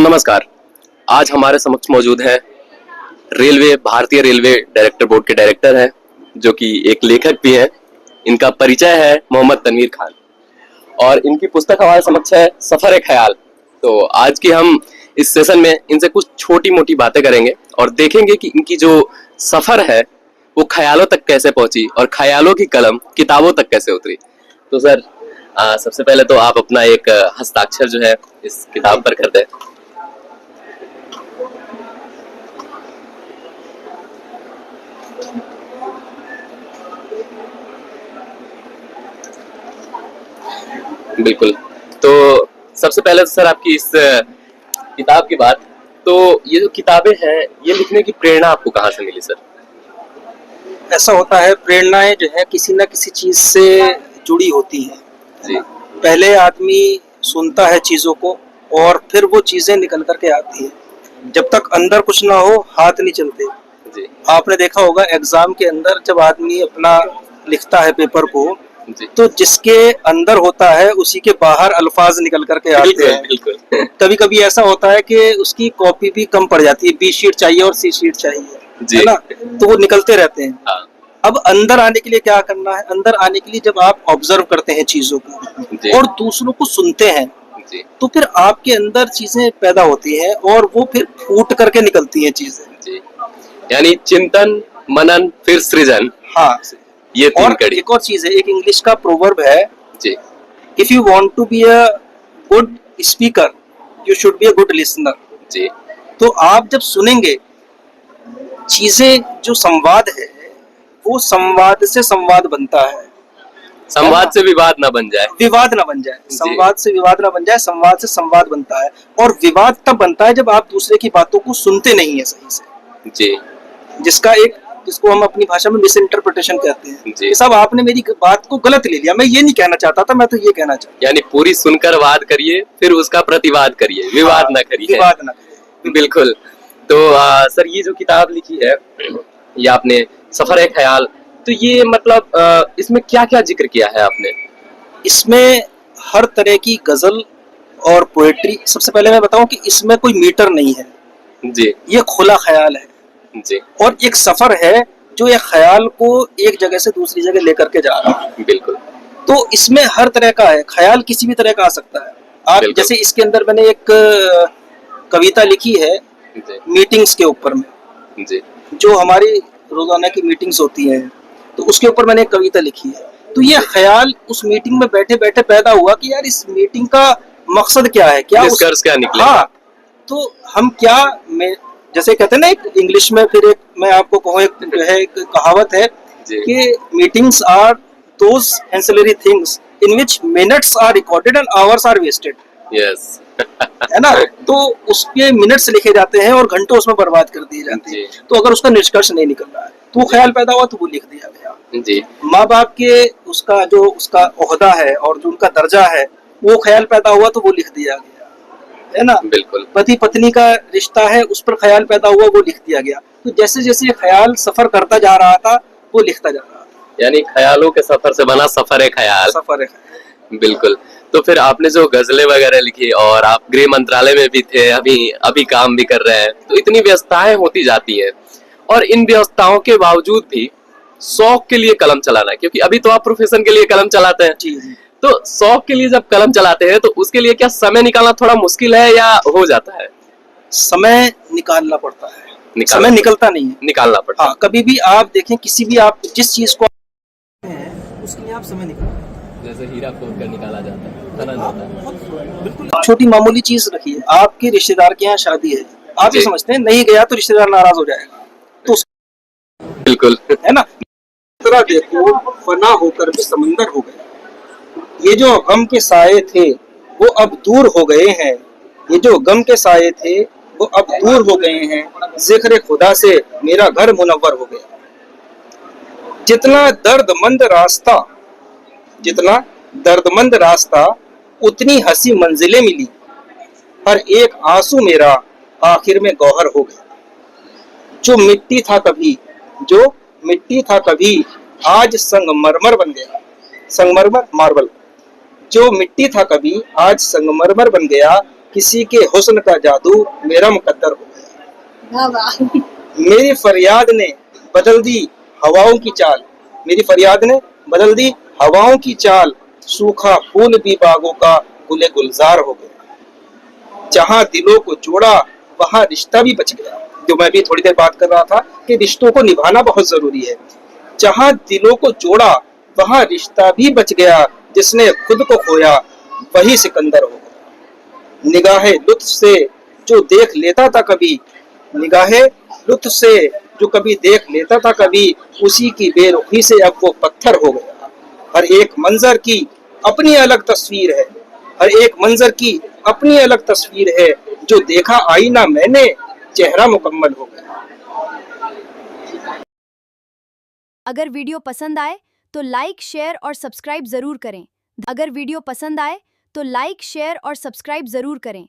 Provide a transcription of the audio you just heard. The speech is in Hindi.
नमस्कार। आज हमारे समक्ष मौजूद है भारतीय रेलवे डायरेक्टर बोर्ड के डायरेक्टर हैं, जो कि एक लेखक भी हैं। इनका परिचय है मोहम्मद तनवीर खान और इनकी पुस्तक हमारे समक्ष है सफर ए ख्याल। तो आज की हम इस सेशन में इनसे कुछ छोटी मोटी बातें करेंगे और देखेंगे कि इनकी जो सफर है वो ख्यालों तक कैसे पहुंची और ख्यालों की कलम किताबों तक कैसे उतरी। तो सर सबसे पहले तो आप अपना एक हस्ताक्षर जो है इस किताब पर कर दें। बिल्कुल। तो सबसे पहले तो सर आपकी इस किताब की बात, तो ये जो किताबें हैं ये लिखने की प्रेरणा आपको कहाँ से मिली सर? ऐसा होता है, प्रेरणाएं जो है किसी न किसी चीज से जुड़ी होती हैं। जी। पहले आदमी सुनता है चीजों को और फिर वो चीजें निकल करके आती हैं। जब तक अंदर कुछ ना हो हाथ नहीं चलते। जी। आपने देखा होगा एग्जाम के अंदर जब आदमी अपना लिखता है पेपर को, तो जिसके अंदर होता है उसी के बाहर अल्फाज निकल करके आते हैं। बिल्कुल। कभी कभी ऐसा होता है कि उसकी कॉपी भी कम पड़ जाती है, बी शीट चाहिए और सी शीट चाहिए, है ना, तो वो निकलते रहते हैं। हाँ। अब अंदर आने के लिए क्या करना है? अंदर आने के लिए जब आप ऑब्जर्व करते हैं चीजों को और दूसरों को सुनते हैं, तो फिर आपके अंदर चीजें पैदा होती हैं और वो फिर फूट करके निकलती हैं चीजें। यानी चिंतन, मनन, फिर सृजन। हाँ, ये तीन कड़ी। एक और चीज है, एक इंग्लिश का प्रोवर्ब है जी। If you want to be a good speaker you should be a good listener. जी। तो आप जब सुनेंगे चीजें, जो संवाद है वो संवाद से संवाद बनता है। संवाद से विवाद ना बन जाए। विवाद ना बन जाए, संवाद से विवाद ना बन जाए, संवाद से संवाद बनता है। और विवाद तब बनता है जब आप दूसरे की बातों को सुनते नहीं है सही से। जी। जिसको हम अपनी भाषा में मिस इंटरप्रिटेशन कहते हैं जी। कि साहब आपने मेरी बात को गलत ले लिया, मैं ये नहीं कहना चाहता था, मैं तो ये कहना चाहता। यानी पूरी सुनकर वाद करिए, फिर उसका प्रतिवाद करिए, विवाद ना करिए। विवाद ना करिए। बिल्कुल। तो सर ये जो किताब लिखी है ये आपने सफर ए ख्याल, तो ये मतलब इसमें क्या क्या जिक्र किया है आपने? इसमें हर तरह की गजल और पोएट्री। सबसे पहले मैं बताऊं कि इसमें कोई मीटर नहीं है जी। ये खुला ख्याल है जी। और एक सफर है जो एक ख्याल को एक जगह से दूसरी जगह लेकर के जा रहा है। बिल्कुल। तो इसमें हर तरह का है, ख्याल किसी भी तरह का आ सकता है। आप जैसे इसके अंदर मैंने एक कविता लिखी है मीटिंग्स के ऊपर में, जी। जो हमारी रोजाना की मीटिंग्स होती हैं, तो उसके ऊपर मैंने एक कविता लिखी है। तो ये ख्याल उस मीटिंग में बैठे बैठे पैदा हुआ कि यार इस मीटिंग का मकसद क्या है, क्या निष्कर्ष क्या निकले। हाँ, तो हम क्या, जैसे कहते हैं ना, एक इंग्लिश में, फिर एक मैं आपको कहूँ, एक कहावत है कि meetings are those ancillary things in which minutes are recorded and hours are wasted. Yes. है ना, तो उसके मिनट्स लिखे जाते हैं और घंटों उसमें बर्बाद कर दिए जाते हैं। तो अगर उसका निष्कर्ष नहीं निकल रहा है तो ख्याल पैदा हुआ तो वो लिख दिया गया। जी। माँ बाप के उसका ओहदा है और जो उनका दर्जा है वो ख्याल पैदा हुआ तो वो लिख दिया गया, है ना। बिल्कुल। पति पत्नी का रिश्ता है, उस पर ख्याल पैदा हुआ, वो लिख दिया गया। तो जैसे जैसे ख्याल सफर करता जा रहा था वो लिखता जा रहा था। यानी ख्यालों के सफर से बना सफर ए ख्याल। सफर है। बिल्कुल। तो फिर आपने जो गजलें वगैरह लिखी और आप गृह मंत्रालय में भी थे, अभी काम भी कर रहे हैं, तो इतनी व्यस्तताएं होती जाती हैं और इन व्यस्तताओं के बावजूद भी शौक के लिए कलम चलाना, क्योंकि अभी तो आप प्रोफेशन के लिए कलम चलाते हैं। जी। तो शौक के लिए जब कलम चलाते हैं तो उसके लिए क्या समय निकालना थोड़ा मुश्किल है या हो जाता है? समय निकालना पड़ता है। समय निकलता नहीं है, निकालना पड़ता है। हाँ, कभी भी आप देखें, किसी भी आप जिस चीज को उसके लिए आप समय निकालें। जैसे हीरा खोद कर निकाला जाता है, खनन होता है। बिल्कुल। छोटी मामूली चीज रखिए, आपके रिश्तेदार के यहाँ शादी है, आप ये समझते हैं नहीं गया तो रिश्तेदार नाराज हो जाएगा, तो बिल्कुल, है ना। तरह देखो, फना होकर भी समंदर हो गया। ये जो गम के साए थे वो अब दूर हो गए हैं। ये जो गम के साए थे वो अब दूर हो गए हैं। जिक्र खुदा से मेरा घर मुनव्वर हो गया। जितना दर्दमंद रास्ता उतनी हंसी मंजिलें मिली। हर एक आंसू मेरा आखिर में गौहर हो गया। जो मिट्टी था कभी आज संगमरमर बन गया। संगमरमर, मार्बल। जो मिट्टी था कभी आज संगमरमर बन गया। किसी के हुस्न का जादू मेरा मुकद्दर हो गया। वाह वाह। मेरी फरियाद ने बदल दी हवाओं की चाल, मेरी फरियाद ने बदल दी हवाओं की चाल, सूखा फूल भी बागों का गुले गुलजार हो गया। जहां दिलों को जोड़ा वहां रिश्ता भी बच गया, जो मैं भी थोड़ी देर बात कर रहा था कि रिश्तों को निभाना बहुत जरूरी है। जहां दिलों को जोड़ा वहां रिश्ता भी बच गया, जिसने खुद को खोया वही सिकंदर हो गया। निगाहे लुत्फ से जो देख लेता था कभी, निगाहे लुत्फ से जो कभी देख लेता था कभी, उसी की बेरुखी से अब वो पत्थर हो गया। हर एक मंजर की अपनी अलग तस्वीर है, हर एक मंजर की अपनी अलग तस्वीर है, जो देखा आईना मैंने चेहरा मुकम्मल हो गया। अगर वीडियो पसंद आए तो लाइक शेयर और सब्सक्राइब जरूर करें। अगर वीडियो पसंद आए तो लाइक शेयर और सब्सक्राइब जरूर करें।